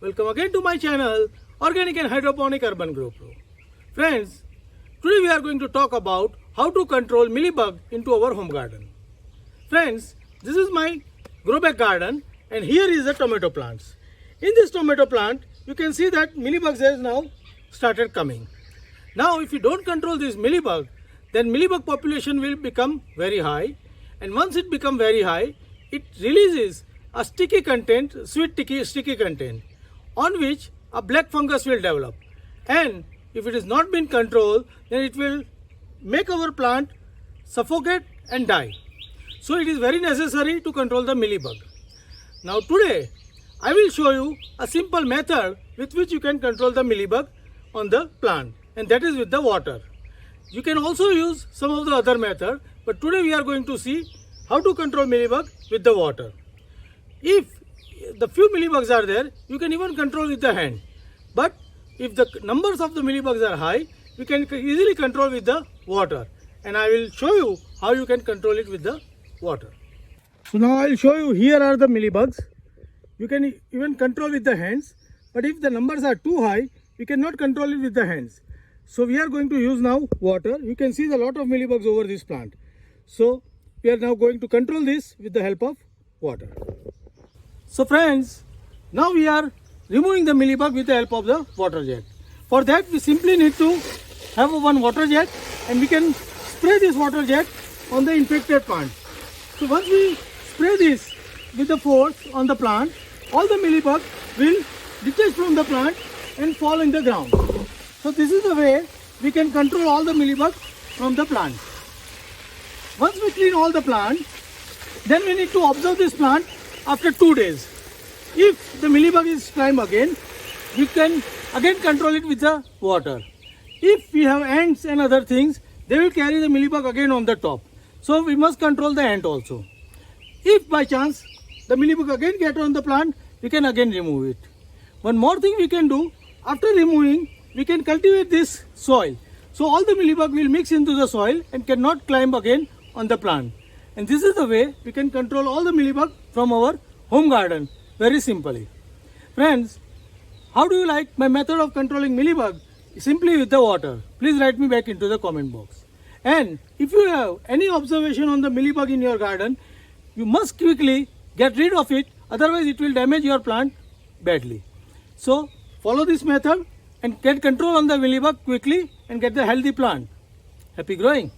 Welcome again to my channel Organic and Hydroponic Urban Grow Pro. Friends, today we are going to talk about how to control mealybug into our home garden. Friends, this is my grow bag garden and here is the tomato plants. In this tomato plant, you can see that mealybugs has now started coming. Now if you don't control this mealybug, then mealybug population will become very high, and once it becomes very high, it releases a sticky content, sweet sticky content, on which a black fungus will develop. And if it is not been controlled, then it will make our plant suffocate and die. So it is very necessary to control the mealybug. Now today, I will show you a simple method with which you can control the mealybug on the plant, and that is with the water. You can also use some of the other method, but today we are going to see how to control mealybug with the water. If the few mealybugs are there, you can even control with the hand. But if the numbers of the mealybugs are high, you can easily control with the water. And I will show you how you can control it with the water. So now I will show you, here are the mealybugs. You can even control with the hands. But if the numbers are too high, you cannot control it with the hands. So we are going to use now water. You can see a lot of mealybugs over this plant. So we are now going to control this with the help of water. So friends, now we are removing the mealybug with the help of the water jet. For that we simply need to have one water jet, and we can spray this water jet on the infected plant. So once we spray this with the force on the plant, all the mealybug will detach from the plant and fall in the ground. So this is the way we can control all the mealybug from the plant. Once we clean all the plant, then we need to observe this plant after 2 days. If the mealybug is climb again, we can again control it with the water. If we have ants and other things, they will carry the mealybug again on the top. So we must control the ant also. If by chance the mealybug again get on the plant, we can again remove it. One more thing we can do, after removing, we can cultivate this soil. So all the mealybug will mix into the soil and cannot climb again on the plant. And this is the way we can control all the mealybug from our home garden very simply. Friends, how do you like my method of controlling mealybug? Simply with the water. Please write me back into the comment box. And if you have any observation on the mealybug in your garden, you must quickly get rid of it, otherwise it will damage your plant badly. So follow this method and get control on the mealybug quickly and get the healthy plant. Happy growing!